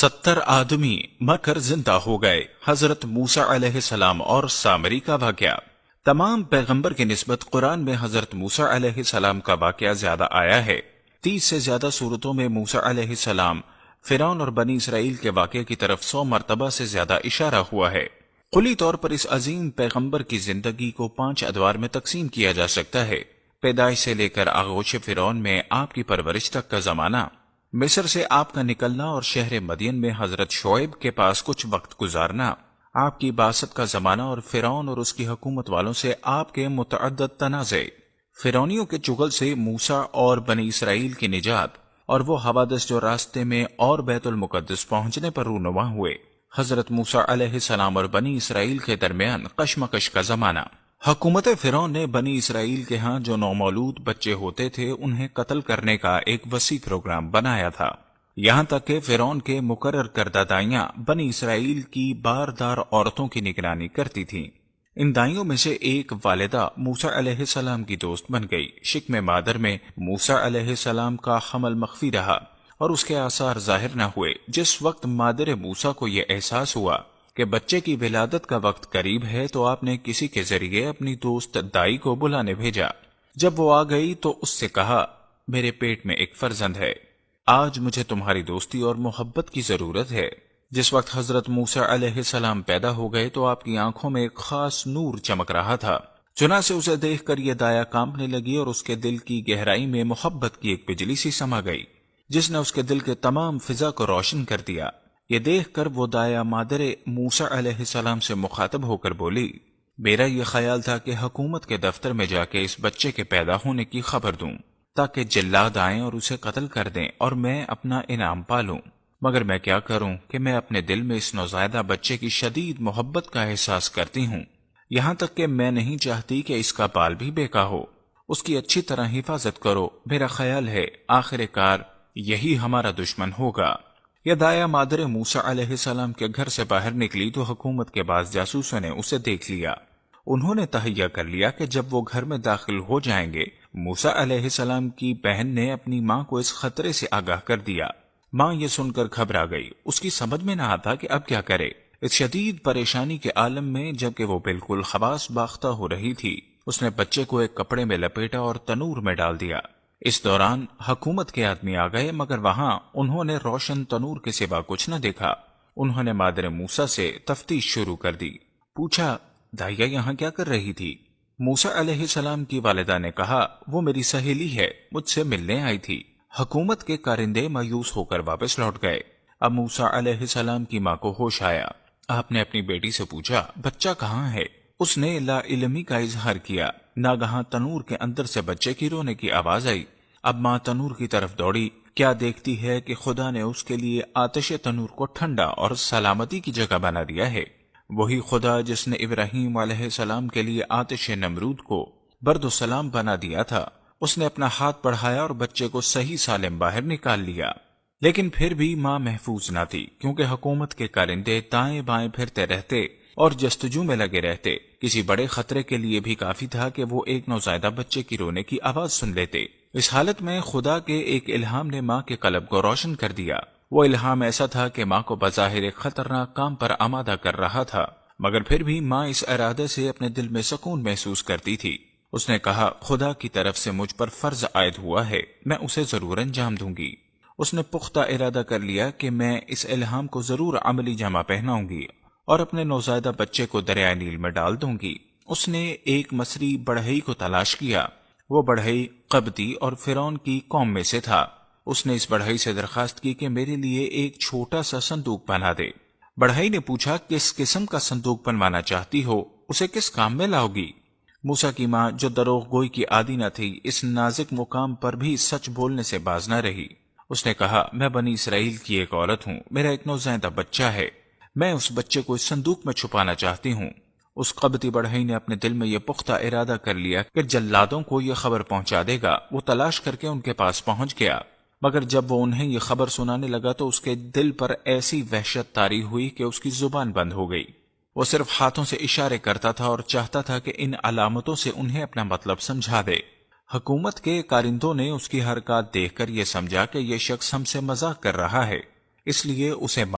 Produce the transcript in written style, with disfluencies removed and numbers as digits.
70 आदमी मरकर जिंदा हो गए। हजरत मूसा अलैहिस्सलाम और सामरी का वाकया। तमाम पैगंबर की निस्बत कुरान में हजरत मूसा अलैहिस्सलाम का वाकया ज्यादा आया है। 30 से ज्यादा सूरतों में मूसा अलैहिस्सलाम, फिरौन और बनी इसराइल के वाकये की तरफ 100 मरतबा से ज्यादा इशारा हुआ है। कुली तौर पर इस अजीम पैगंबर की जिंदगी को 5 अदवार में तकसीम किया जा सकता है। पैदाइश से लेकर आगोश फिरौन में आपकी परवरिश तक का जमाना, मिस्र से आपका निकलना और शहर मदियन में हजरत शोएब के पास कुछ वक्त गुजारना, आपकी बासत का जमाना और फिरौन और उसकी हुकूमत वालों से आपके मुतअद्दद तनाज़े, फिरौनियों के चुगल से मूसा और बनी इसराइल की निजात, और वो हवादिस जो रास्ते में और बैतुल मुकद्दस पहुंचने पर रूनुमा हुए। हजरत मूसा अलैहिस्सलाम और बनी इसराइल के दरमियान कशमकश का जमाना। हुकूमत फिरौन ने बनी इसराइल के यहाँ जो नौमौलूद बच्चे होते थे उन्हें कत्ल करने का एक वसी प्रोग्राम बनाया था। यहाँ तक कि फिरौन के मुकर्रर करदा दाइयां बनी इसराइल की बारदार औरतों की निगरानी करती थीं। इन दाइयों में से एक वालिदा मूसा अलैहिस्सलाम की दोस्त बन गई। शिक्म मादर में मूसा अलैहिस्सलाम का हमल मख्फी रहा और उसके आसार जाहिर न हुए। जिस वक्त मादर मूसा को यह एहसास हुआ कि बच्चे की विलादत का वक्त करीब है तो आपने किसी के जरिए अपनी दोस्त दाई को बुलाने भेजा। जब वो आ गई तो उससे कहा, मेरे पेट में एक फर्जंद है, आज मुझे तुम्हारी दोस्ती और मोहब्बत की जरूरत है। जिस वक्त हजरत मूसा अलैहिस्सलाम पैदा हो गए तो आपकी आंखों में एक खास नूर चमक रहा था। चुना से उसे देखकर यह दाया कांपने लगी और उसके दिल की गहराई में मोहब्बत की एक बिजली सी समा गई, जिसने उसके दिल के तमाम फिजा को रोशन कर दिया। ये देखकर वो दाया मादरे मूसा अलैहिस्सलाम से मुखातब होकर बोली, मेरा ये ख्याल था कि हुकूमत के दफ्तर में जाके इस बच्चे के पैदा होने की खबर दूं, ताकि जिल्लाद आएं और उसे कत्ल कर दें और मैं अपना इनाम पालूं। मगर मैं क्या करूं कि मैं अपने दिल में इस नौज़ायदा बच्चे की शदीद मोहब्बत का एहसास करती हूं, यहाँ तक कि मैं नहीं चाहती कि इसका बाल भी बेका हो। उसकी अच्छी तरह हिफाजत करो, मेरा ख्याल है आखिरकार यही हमारा दुश्मन होगा। यह दाया मादर मूसा अलैहिस्सलाम के घर से बाहर निकली तो हुकूमत के बाज़ जासूसों ने उसे देख लिया। उन्होंने तहैया कर लिया कि जब वो घर में दाखिल हो जाएंगे, मूसा अलैहिस्सलाम की बहन ने अपनी माँ को इस खतरे से आगाह कर दिया। माँ ये सुनकर घबरा गई। उसकी समझ में न आता कि अब क्या करे। इस शदीद परेशानी के आलम में जबकि वो बिल्कुल खबास बाख्ता हो रही थी, उसने बच्चे को एक कपड़े में लपेटा और तनूर में डाल दिया। इस दौरान हुकूमत के आदमी आ गए, मगर वहां उन्होंने रोशन तनूर के सिवा कुछ न देखा। उन्होंने मादर मूसा से तफ्तीश शुरू कर दी। पूछा, दाइया यहाँ क्या कर रही थी? मूसा अलैहिस्सलाम की वालिदा ने कहा, वो मेरी सहेली है, मुझसे मिलने आई थी। हुकूमत के कारिंदे मायूस होकर वापस लौट गए। अब मूसा अलैहिस्सलाम की माँ को होश आया। आपने अपनी बेटी से पूछा, बच्चा कहाँ है? उसने ला इल्मी का इजहार किया। नागहां तनूर के अंदर से बच्चे की रोने की आवाज आई। अब माँ तनूर की तरफ दौड़ी। क्या देखती है कि खुदा ने उसके लिए आतिश तनूर को ठंडा और सलामती की जगह बना दिया है। वही खुदा जिसने इब्राहीम अलैहिस्सलाम के लिए आतिश नमरूद को बर्दो सलाम बना दिया था, उसने अपना हाथ बढ़ाया और बच्चे को सही सालिम बाहर निकाल लिया। लेकिन फिर भी माँ महफूज न थी, क्योंकि हुकूमत के कारिंदे दाएं बाएं फिरते रहते और जस्तजू में लगे रहते। किसी बड़े खतरे के लिए भी काफी था कि वो एक नौज़ायदा बच्चे की रोने की आवाज सुन लेते। इस हालत में खुदा के एक इल्हाम ने माँ के कल्ब को रोशन कर दिया। वो इल्हाम ऐसा था कि माँ को बज़ाहिर एक खतरनाक काम पर आमादा कर रहा था, मगर फिर भी माँ इस इरादे से अपने दिल में सुकून महसूस करती थी। उसने कहा, खुदा की तरफ से मुझ पर फर्ज आयद हुआ है, मैं उसे जरूर अंजाम दूंगी। उसने पुख्ता इरादा कर लिया कि मैं इस इल्हाम को जरूर अमली जमा पहनाऊंगी और अपने नौज़ायदा बच्चे को दरिया नील में डाल दूंगी। उसने एक मसरी बढ़ई को तलाश किया। वो बढ़ई कब्ती और फिरौन की कौम में से था। उसने इस बढ़ई से दरखास्त की कि मेरे लिए एक छोटा सा संदूक बना दे। बढ़ई ने पूछा, किस किस्म का संदूक बनवाना चाहती हो? उसे किस काम में लाओगी? मूसा की माँ, जो दरोग गोई की आदी न थी, इस नाजुक मुकाम पर भी सच बोलने से बाज न रही। उसने कहा, मैं बनी इसराइल की एक औरत हूँ, मेरा एक नौज़ायदा बच्चा है, मैं उस बच्चे को इस संदूक में छुपाना चाहती हूँ। उस कब्ती बढ़ई ने अपने दिल में यह पुख्ता इरादा कर लिया कि जल्लादों को यह खबर पहुंचा देगा। वो तलाश करके उनके पास पहुंच गया, मगर जब वो उन्हें यह खबर सुनाने लगा तो उसके दिल पर ऐसी वहशत तारी हुई कि उसकी जुबान बंद हो गई। वो सिर्फ हाथों से इशारे करता था और चाहता था कि इन अलामतों से उन्हें अपना मतलब समझा दे। हुकूमत के कारिंदों ने उसकी हरकत देखकर यह समझा कि यह शख्स हमसे मजाक कर रहा है, इसलिए उसे